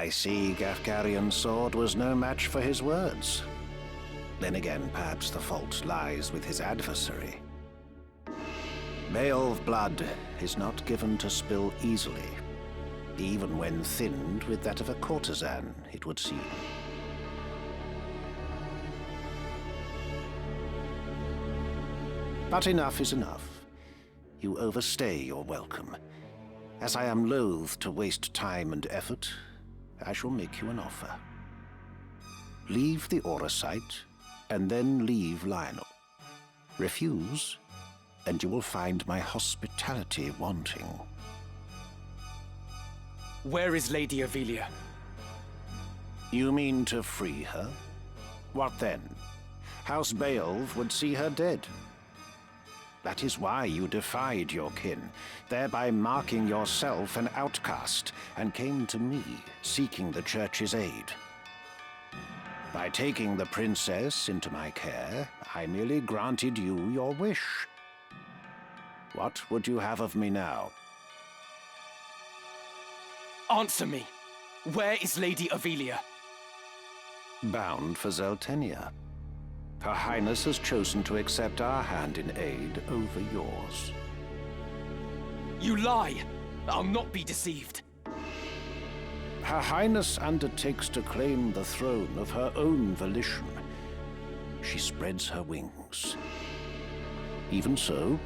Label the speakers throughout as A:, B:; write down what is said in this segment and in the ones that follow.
A: I see Gafgarian's sword was no match for his words. Then again, perhaps the fault lies with his adversary. Beowulf blood is not given to spill easily, even when thinned with that of a courtesan, it would seem. But enough is enough. You overstay your welcome. As I am loath to waste time and effort, I shall make you an offer. Leave the Auracite, and then leave Lionel. Refuse, and you will find my hospitality wanting.
B: Where is Lady Ivalice?
A: You mean to free her? What then? House Beowulf would see her dead. That is why you defied your kin, thereby marking yourself an outcast, and came to me, seeking the Church's aid. By taking the princess into my care, I merely granted you your wish. What would you have of me now?
B: Answer me! Where is Lady Ivalice?
A: Bound for Zeltenia. Her Highness has chosen to accept our hand in aid over yours.
B: You lie! I'll not be deceived.
A: Her Highness undertakes to claim the throne of her own volition. She spreads her wings. Even so,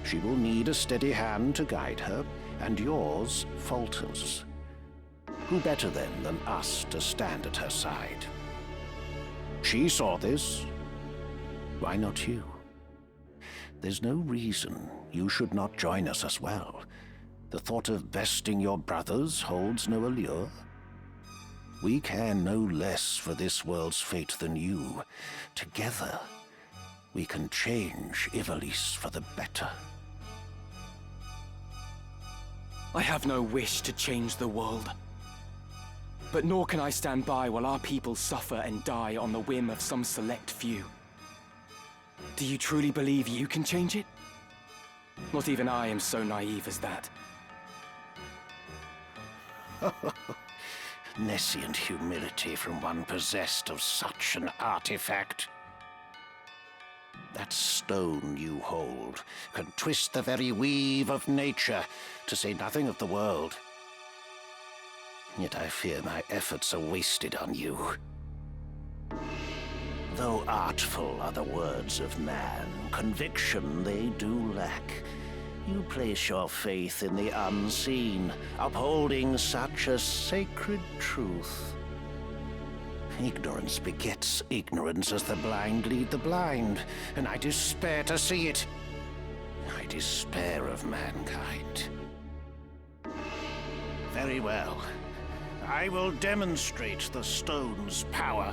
A: she will need a steady hand to guide her, and yours falters. Who better then than us to stand at her side? She saw this. Why not you? There's no reason you should not join us as well. The thought of besting your brothers holds no allure. We care no less for this world's fate than you. Together, we can change Ivalice for the better.
B: I have no wish to change the world. But nor can I stand by while our people suffer and die on the whim of some select few. Do you truly believe you can change it? Not even I am so naive as that.
A: Nescient humility from one possessed of such an artifact. That stone you hold can twist the very weave of nature, to say nothing of the world. Yet I fear my efforts are wasted on you. Though artful are the words of man, conviction they do lack. You place your faith in the unseen, upholding such a sacred truth. Ignorance begets ignorance as the blind lead the blind, and I despair to see it. I despair of mankind. Very well. I will demonstrate the stone's power.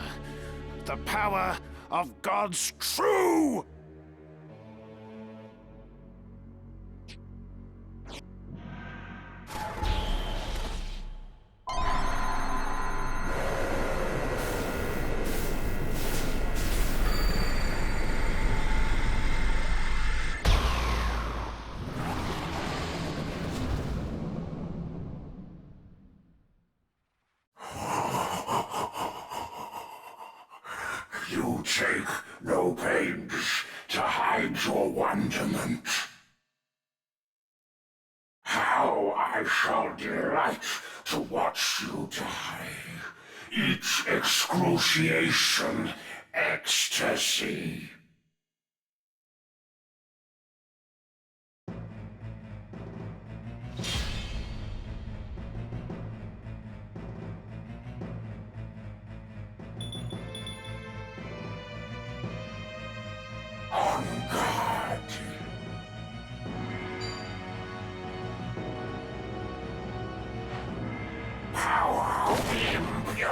A: The power of God's true!
C: You take no pains to hide your wonderment. How I shall delight to watch you die. Each excruciation, ecstasy. On guard. Power of the impure.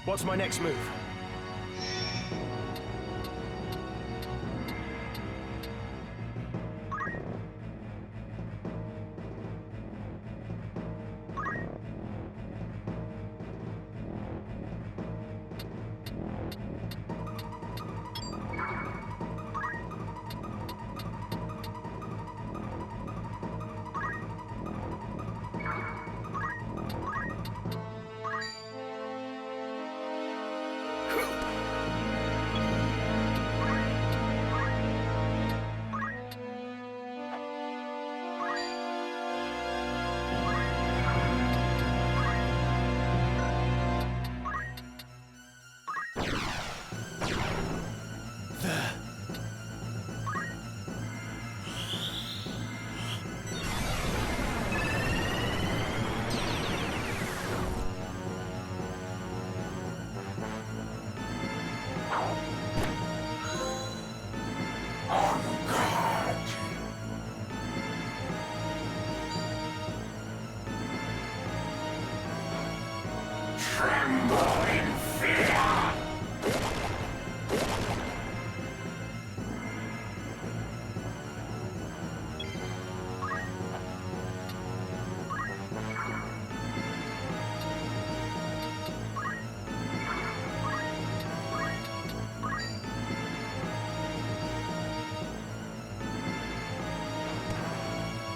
B: What's my next move?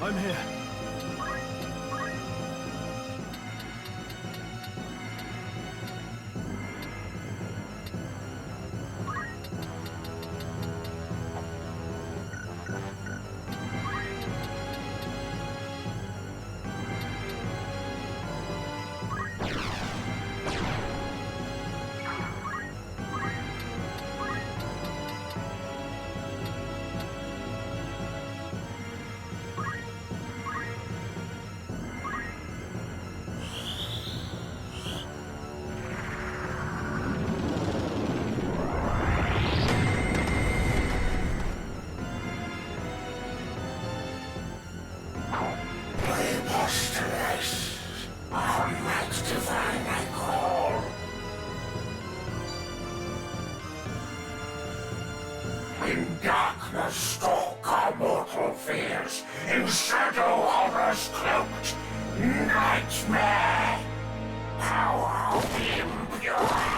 D: I'm here.
C: Preposterous. On that divine I call. In darkness stalk our mortal fears, in shadow horrors cloaked. Nightmare! Power of the impure!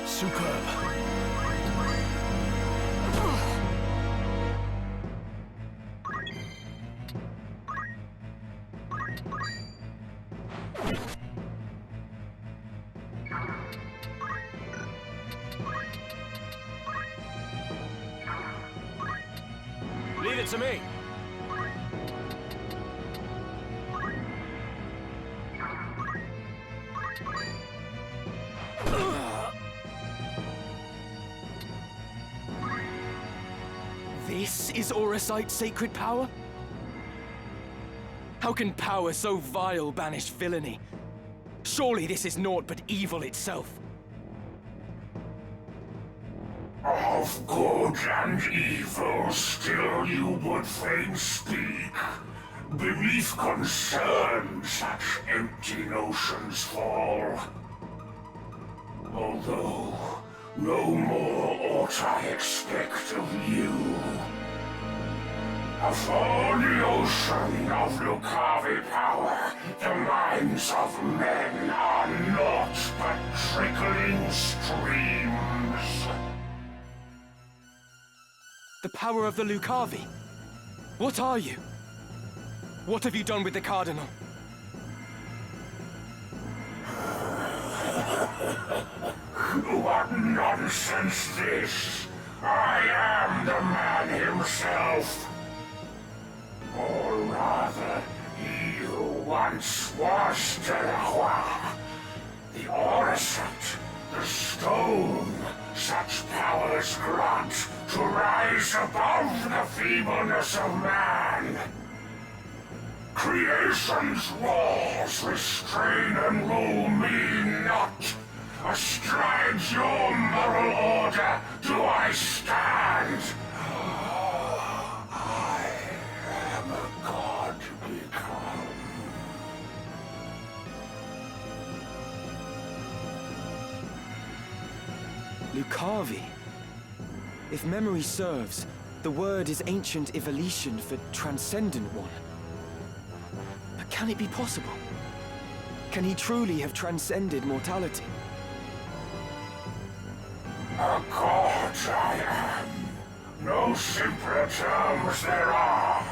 D: Superb. Leave it to me.
B: This is Auracite's sacred power? How can power so vile banish villainy? Surely this is naught but evil itself.
C: Of good and evil still you would fain speak. Beneath concern such empty notions fall. Although no more ought I expect of you. Of all the ocean of Lucavi power, the minds of men are naught but trickling streams.
B: The power of the Lucavi? What are you? What have you done with the Cardinal?
C: What nonsense this! I am the man himself! Or rather, he who once was Delacroix. The Auracite, the stone, such powers grant to rise above the feebleness of man. Creation's laws restrain and rule me not. Astride your moral order do I stand. I am a god become.
B: Lucavi? If memory serves, the word is ancient Ivalician for transcendent one. But can it be possible? Can he truly have transcended mortality?
C: A god I am. No simpler terms there are.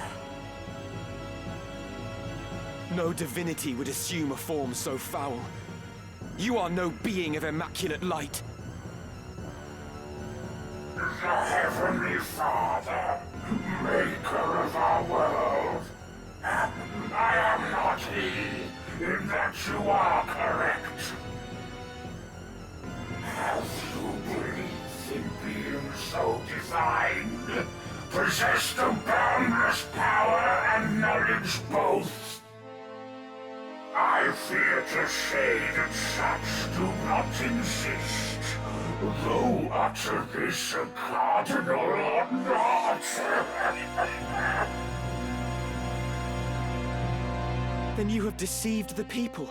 B: No divinity would assume a form so foul. You are no being of immaculate light.
C: The Heavenly Father, maker of our world. I am not he, in that you are correct. Have you believed in being so divine? Possessed of boundless power and knowledge both? I fear to say that such do not exist, though utter this a cardinal or not.
B: Then you have deceived the people,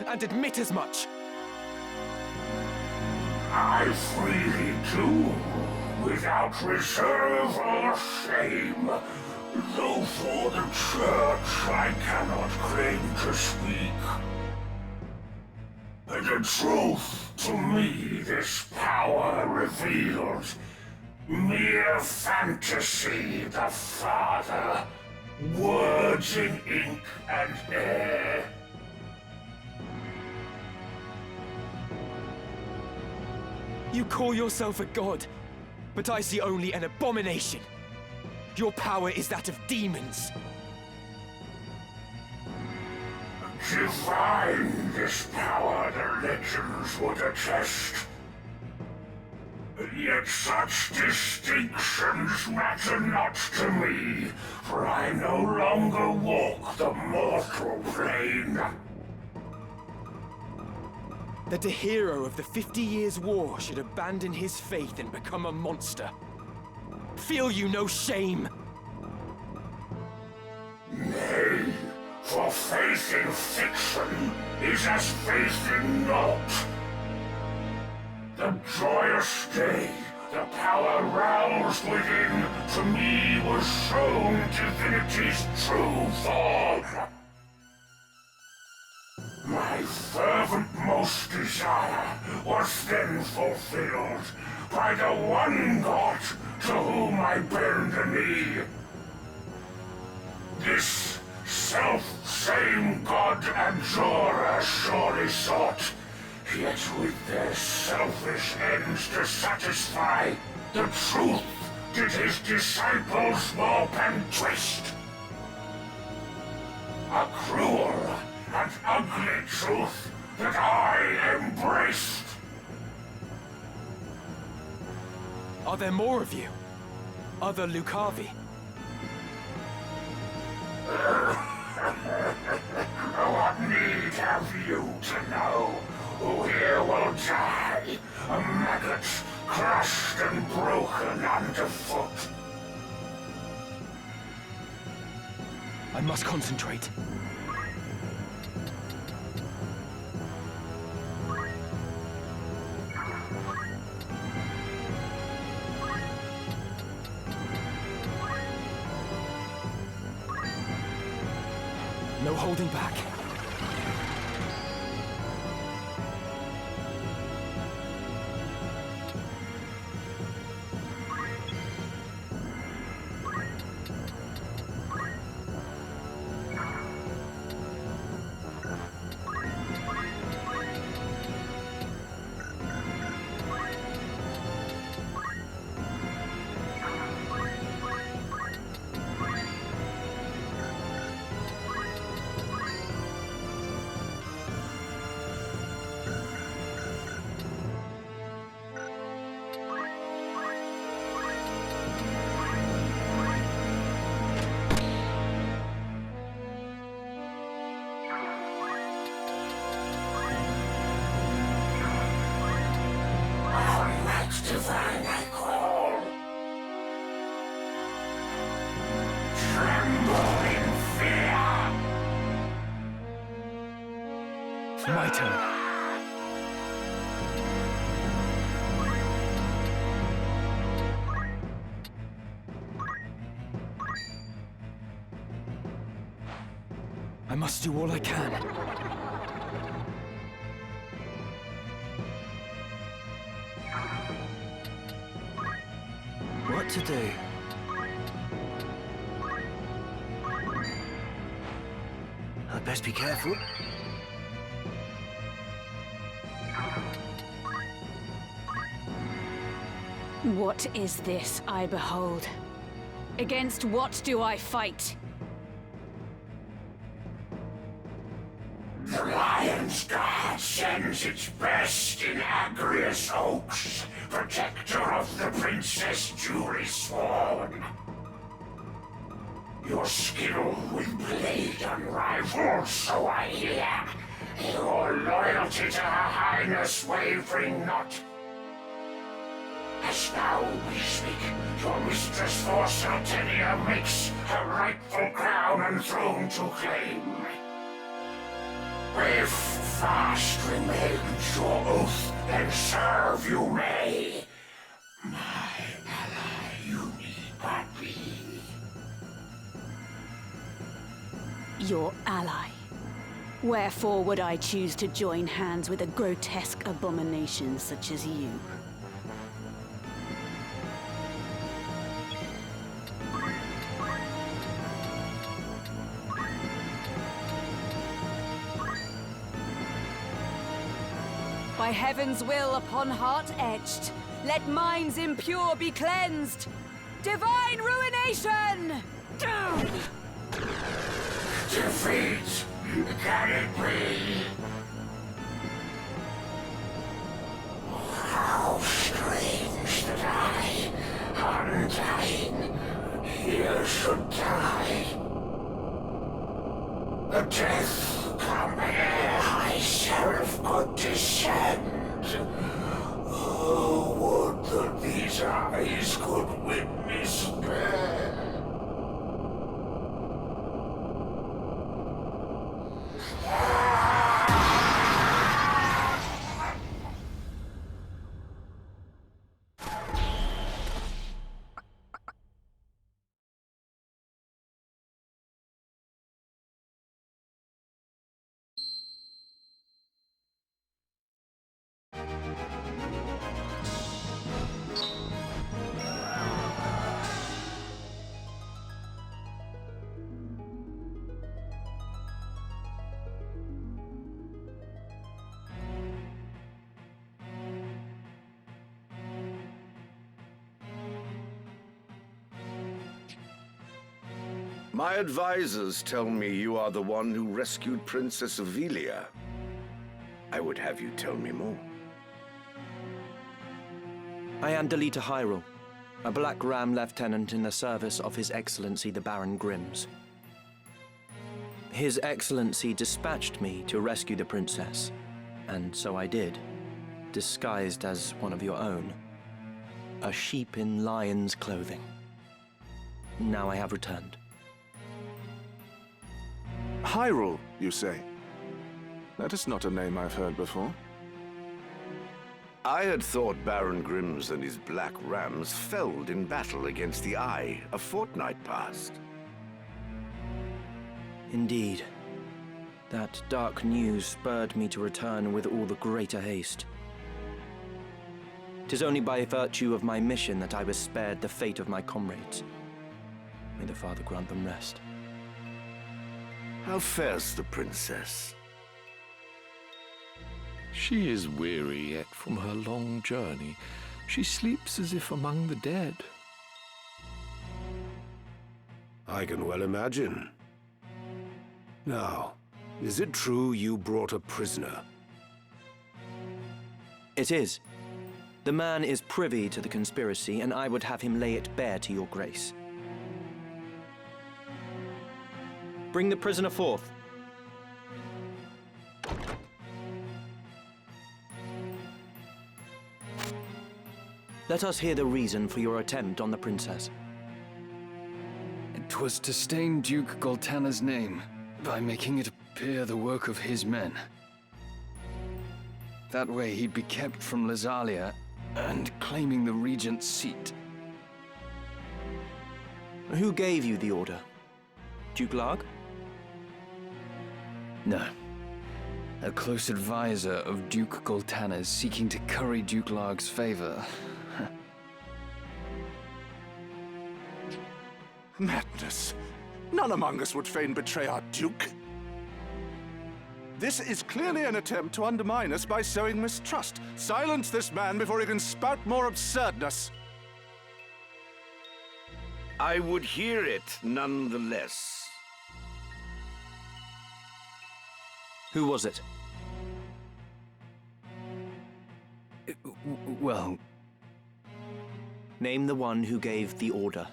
B: and admit as much.
C: I freely do, without reserve or shame. Though for the Church I cannot claim to speak. The truth to me this power reveals. Mere fantasy, the Father. Words in ink and air.
B: You call yourself a god, but I see only an abomination. Your power is that of demons.
C: Divine this power, the legends would attest. Yet such distinctions matter not to me, for I no longer walk the mortal plane.
B: That a hero of the 50 Years' War should abandon his faith and become a monster. Feel you no shame?
C: Nay, for faith in fiction is as faith in naught. The joyous day, the power roused within, to me was shown divinity's true form. My fervent most desire was then fulfilled by the one God to whom I bend the knee. This self-same God Abjurer surely sought, yet with their selfish ends to satisfy, the truth did his disciples warp and twist. A cruel and ugly truth that I embraced.
B: Are there more of you? Other Lucavi?
C: What need have you to know? Who here will die? A maggot, crushed and broken underfoot.
B: I must concentrate. No holding back.
C: Divine I call. Tremble in fear.
B: My turn. I must do all I can. What to do?
D: I'd best be careful.
E: What is this I behold? Against what do I fight?
C: The Lion's Guard sends its best in Agrius Oaks, protector of the Princess Julie Sworn. Your skill with blade unrivaled, so I hear. Your loyalty to Her Highness wavering not. As now we speak, your mistress for Sartenia makes her rightful crown and throne to claim. If fast remains your oath, then serve you may. My
E: your ally. Wherefore would I choose to join hands with a grotesque abomination such as you? By heaven's will upon heart etched, let minds impure be cleansed. Divine ruination!
C: Defeat! Can it be? How strange that I, undying, here should die. A death come here, High Sheriff could descend. Oh, would that these eyes could witness death.
F: My advisors tell me you are the one who rescued Princess Ivalice. I would have you tell me more.
B: I am Delita Hyrule, a Black Ram lieutenant in the service of His Excellency the Baron Grimms. His Excellency dispatched me to rescue the princess, and so I did, disguised as one of your own. A sheep in lion's clothing. Now I have returned.
G: Hyrule, you say? That is not a name I've heard before.
F: I had thought Baron Grimms and his Black Rams felled in battle against the Eye a fortnight past.
B: Indeed. That dark news spurred me to return with all the greater haste. 'Tis only by virtue of my mission that I was spared the fate of my comrades. May the Father grant them rest.
F: How fares the princess?
H: She is weary yet from her long journey. She sleeps as if among the dead.
A: I can well imagine. Now, is it true you brought a prisoner?
B: It is. The man is privy to the conspiracy, and I would have him lay it bare to your grace. Bring the prisoner forth. Let us hear the reason for your attempt on the princess.
I: It was to stain Duke Goltana's name by making it appear the work of his men. That way he'd be kept from Lazalia and claiming the regent's seat.
B: Who gave you the order? Duke Larg?
I: No. A close advisor of Duke Goltana's seeking to curry Duke Larg's favor.
G: Madness! None among us would fain betray our Duke. This is clearly an attempt to undermine us by sowing mistrust. Silence this man before he can spout more absurdness.
F: I would hear it nonetheless.
B: Who was it?
I: Well...
B: Name the one who gave the order.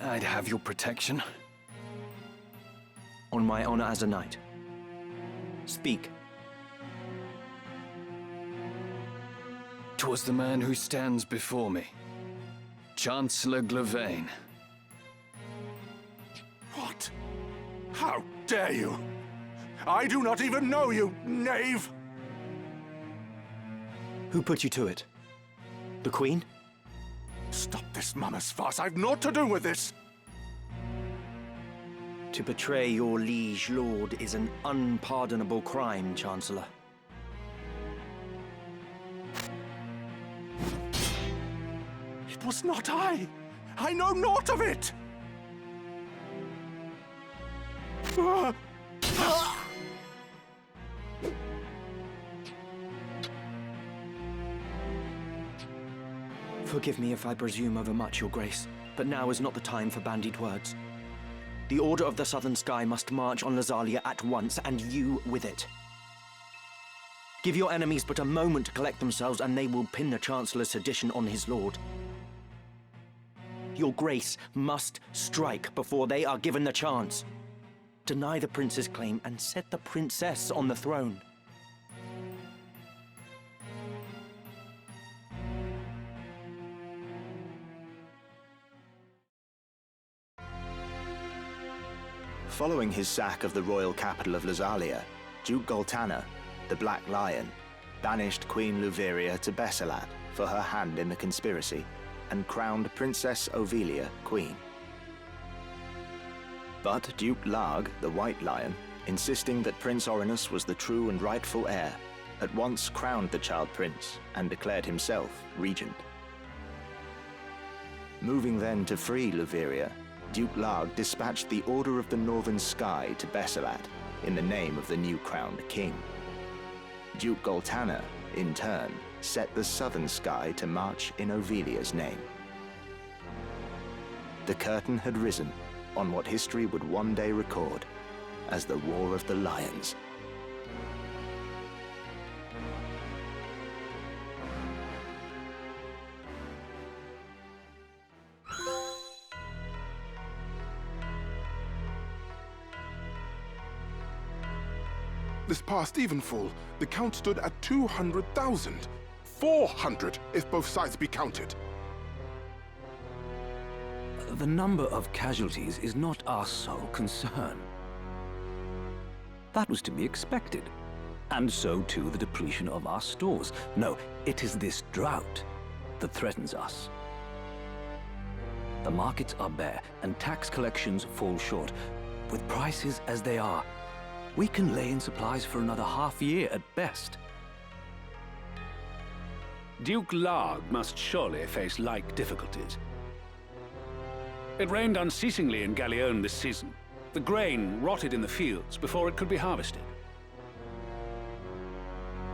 I: I'd have your protection.
B: On my honor as a knight. Speak.
I: 'Twas the man who stands before me. Chancellor Glavain.
G: What? How dare you? I do not even know you, knave!
B: Who put you to it? The Queen?
G: Stop this mama's farce. I've naught to do with this.
D: To betray your liege lord is an unpardonable crime, Chancellor.
G: It was not I! I know naught of it!
D: Forgive me if I presume overmuch, Your Grace, but now is not the time for bandied words. The Order of the Southern Sky must march on Lazalia at once, and you with it. Give your enemies but a moment to collect themselves, and they will pin the Chancellor's sedition on his lord. Your Grace must strike before they are given the chance. Deny the prince's claim and set the princess on the throne.
J: Following his sack of the royal capital of Lazalia, Duke Goltana, the Black Lion, banished Queen Luveria to Besselat for her hand in the conspiracy, and crowned Princess Ovelia queen. But Duke Larg, the White Lion, insisting that Prince Orinus was the true and rightful heir, at once crowned the child prince and declared himself regent. Moving then to free Luveria, Duke Larg dispatched the Order of the Northern Sky to Besselat in the name of the new crowned king. Duke Goltana, in turn, set the Southern Sky to march in Ovelia's name. The curtain had risen on what history would one day record as the War of the Lions.
K: This past evenfall, the count stood at 200,000. 400 if both sides be counted.
L: The number of casualties is not our sole concern. That was to be expected. And so too the depletion of our stores. No, it is this drought that threatens us. The markets are bare and tax collections fall short. With prices as they are, we can lay in supplies for another half year at best.
M: Duke Larg must surely face like difficulties. It rained unceasingly in Galleon this season. The grain rotted in the fields before it could be harvested.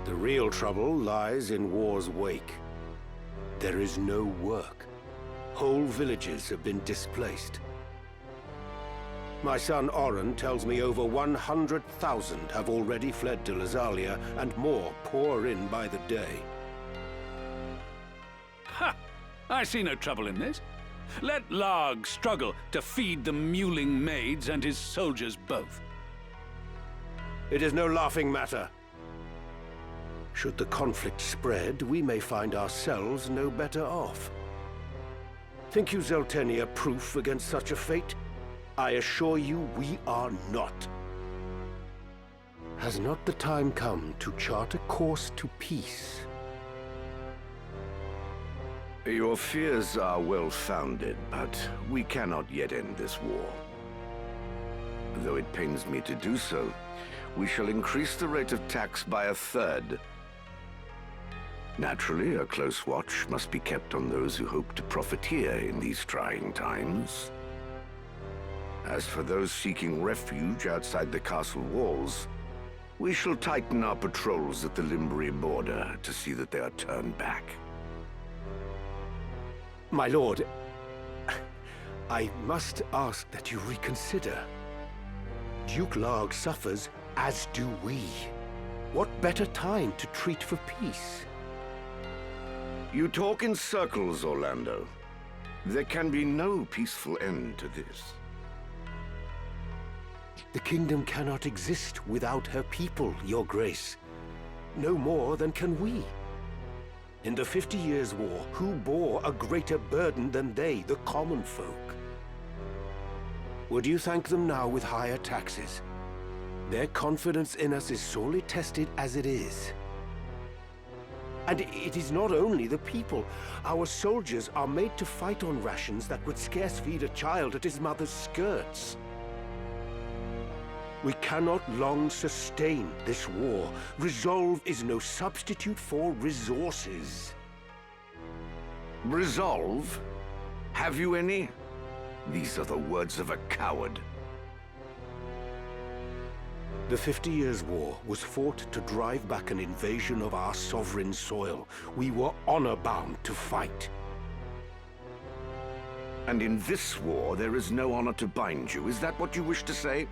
N: The real trouble lies in war's wake. There is no work. Whole villages have been displaced. My son Oren tells me over 100,000 have already fled to Lazalia, and more pour in by the day.
M: Ha! I see no trouble in this. Let Larg struggle to feed the mewling maids and his soldiers both.
N: It is no laughing matter. Should the conflict spread, we may find ourselves no better off. Think you Zeltenia proof against such a fate? I assure you we are not. Has not the time come to chart a course to peace?
F: Your fears are well-founded, but we cannot yet end this war. Though it pains me to do so, we shall increase the rate of tax by 1/3. Naturally, a close watch must be kept on those who hope to profiteer in these trying times. As for those seeking refuge outside the castle walls, we shall tighten our patrols at the Limbri border to see that they are turned back.
N: My lord, I must ask that you reconsider. Duke Larg suffers, as do we. What better time to treat for peace?
F: You talk in circles, Orlando. There can be no peaceful end to this.
N: The kingdom cannot exist without her people, Your Grace. No more than can we. In the 50 Years' War, who bore a greater burden than they, the common folk? Would you thank them now with higher taxes? Their confidence in us is sorely tested as it is. And it is not only the people. Our soldiers are made to fight on rations that would scarce feed a child at his mother's skirts. We cannot long sustain this war. Resolve is no substitute for resources.
F: Resolve? Have you any? These are the words of a coward.
N: The 50 Years' War was fought to drive back an invasion of our sovereign soil. We were honor-bound to fight.
F: And in this war, there is no honor to bind you. Is that what you wish to say?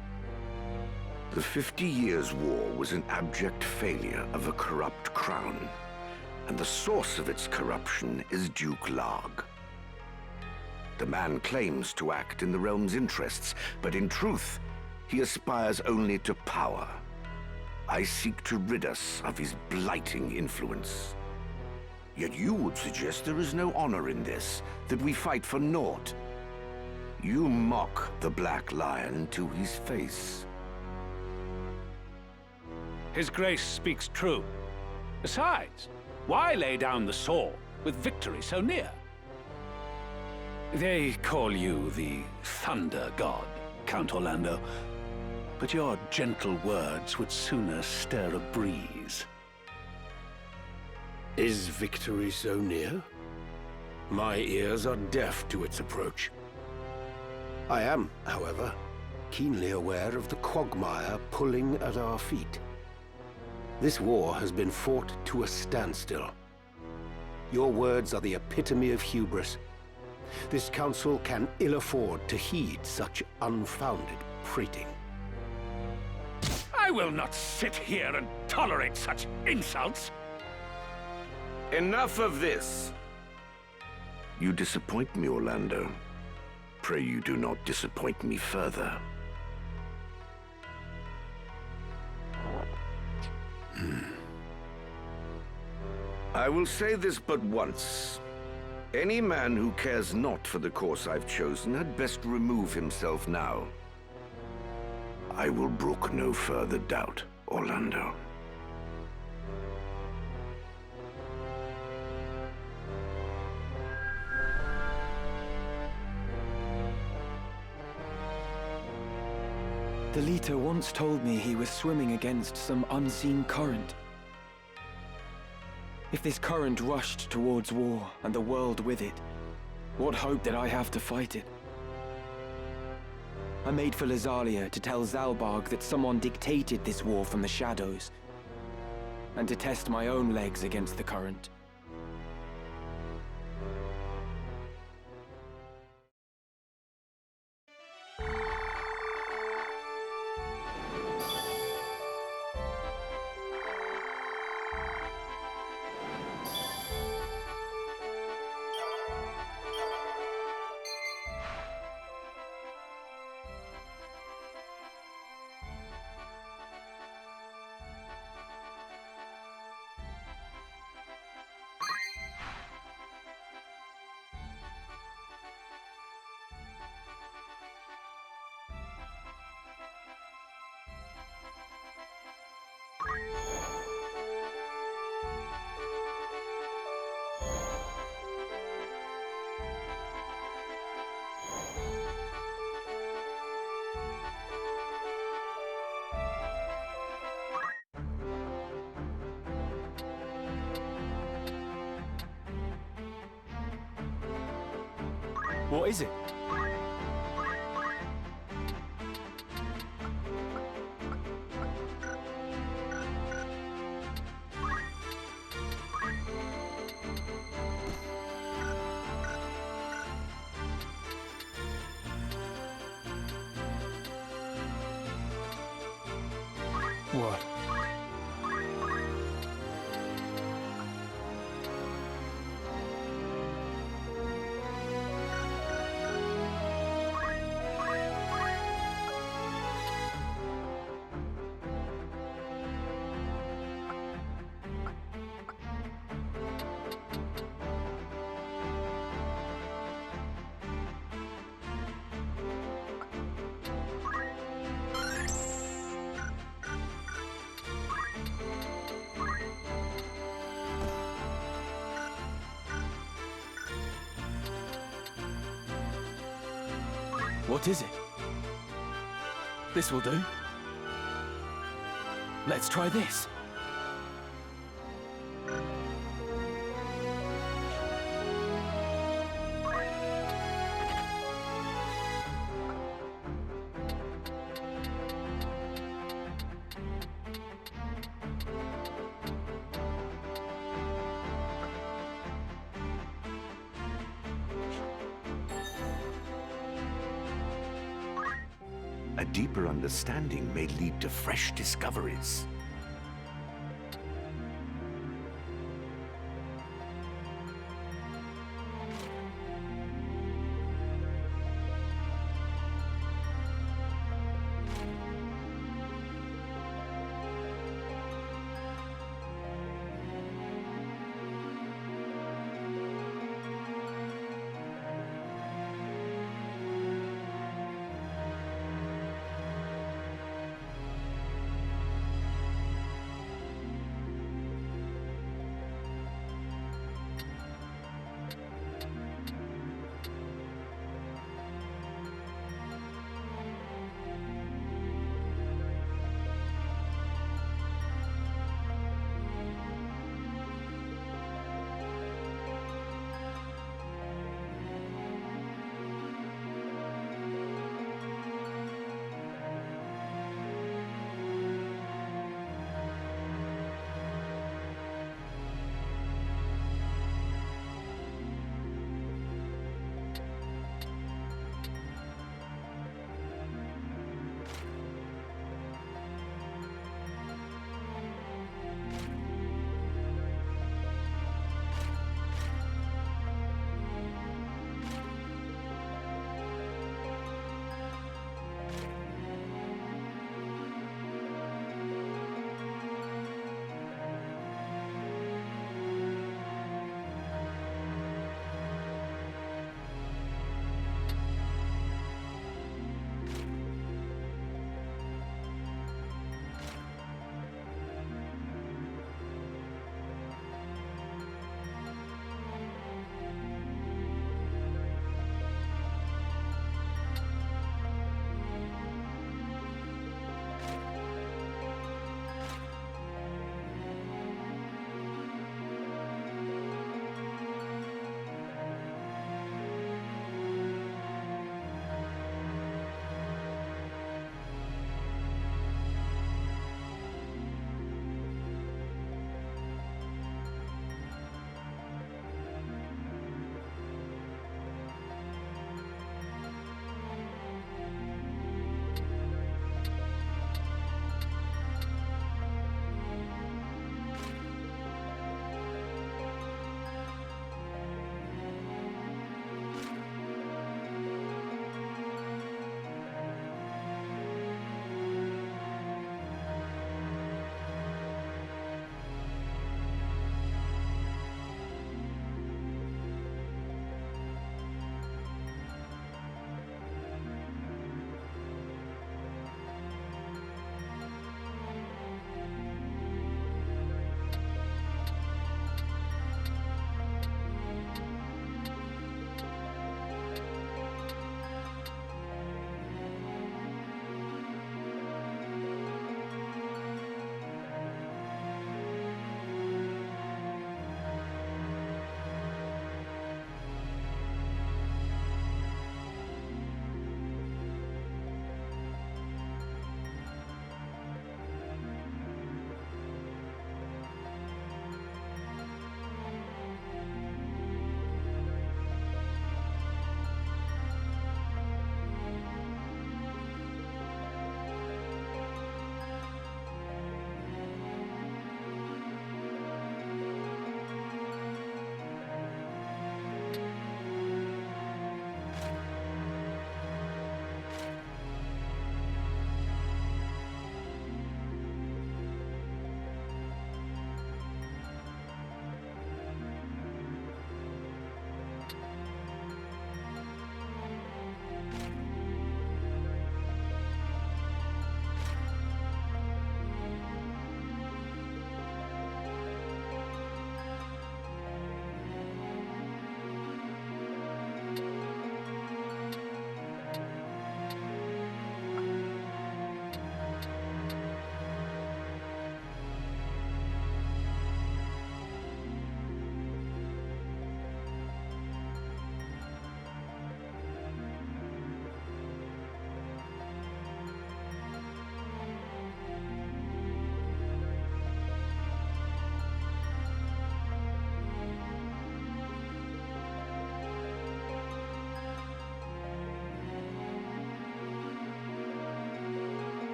F: The 50 Years' War was an abject failure of a corrupt crown, and the source of its corruption is Duke Larg. The man claims to act in the realm's interests, but in truth, he aspires only to power. I seek to rid us of his blighting influence. Yet you would suggest there is no honor in this, that we fight for naught. You mock the Black Lion to his face.
M: His Grace speaks true. Besides, why lay down the sword with victory so near? They call you the Thunder God, Count Orlando, but your gentle words would sooner stir a breeze.
N: Is victory so near? My ears are deaf to its approach. I am, however, keenly aware of the quagmire pulling at our feet. This war has been fought to a standstill. Your words are the epitome of hubris. This council can ill afford to heed such unfounded prating.
M: I will not sit here and tolerate such insults.
F: Enough of this! You disappoint me, Orlando. Pray you do not disappoint me further. I will say this but once. Any man who cares not for the course I've chosen had best remove himself now. I will brook no further doubt, Orlando.
B: The Leader once told me he was swimming against some unseen current. If this current rushed towards war, and the world with it, what hope did I have to fight it? I made for Lazalia to tell Zalbarg that someone dictated this war from the shadows, and to test my own legs against the current. What is it? What? What is it? This will do. Let's try this.
F: A deeper understanding may lead to fresh discoveries.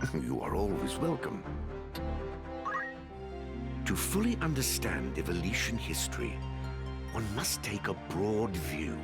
F: You are always welcome.
N: To fully understand Ivalician history, one must take a broad view.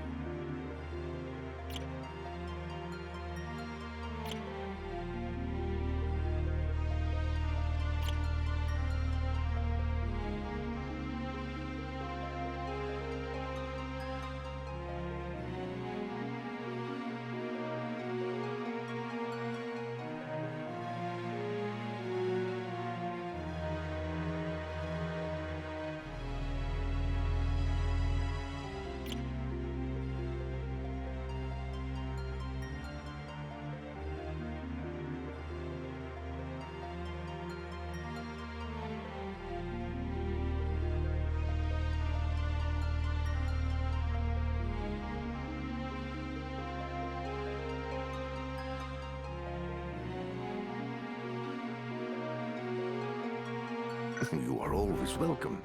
F: You are always welcome.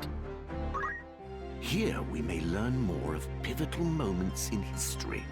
N: Here we may learn more of pivotal moments in history.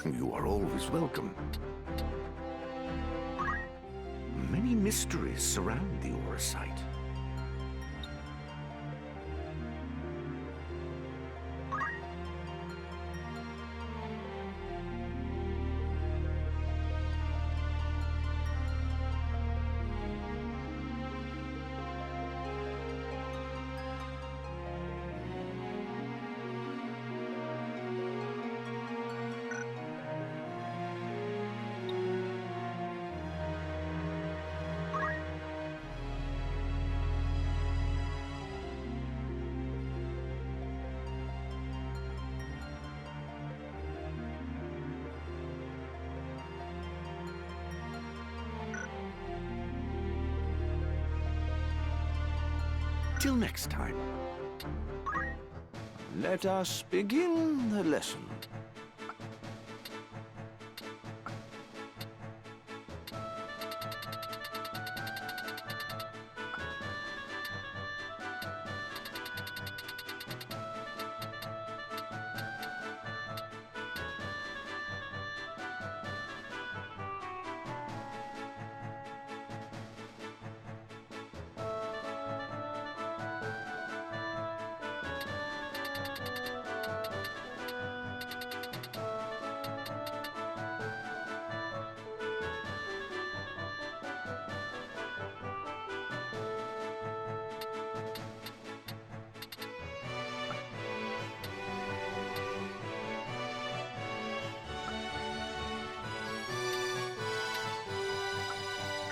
F: You are always welcome.
N: Many mysteries surround the Aura site.
F: Till next time.
N: Let us begin the lesson.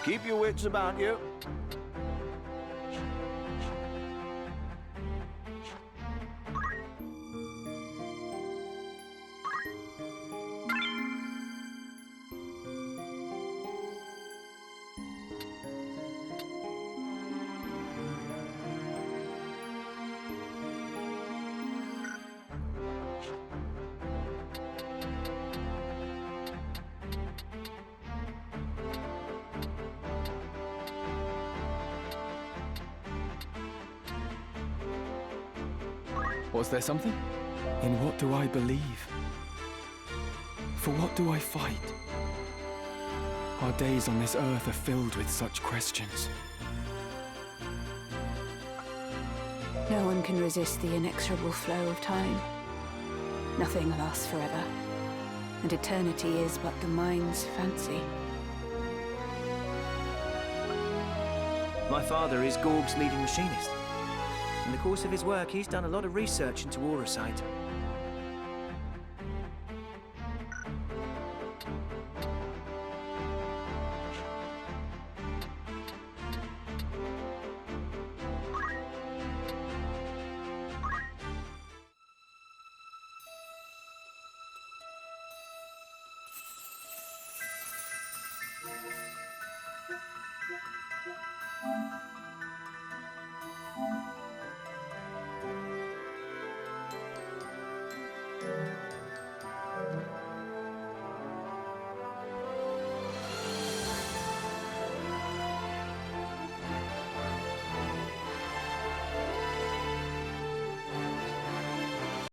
J: Keep your wits about you.
B: Was there something? In what do I believe? For what do I fight? Our days on this earth are filled with such questions.
E: No one can resist the inexorable flow of time. Nothing lasts forever, and eternity is but the mind's fancy.
D: My father is Gorg's leading machinist. In the course of his work, he's done a lot of research into aura sight.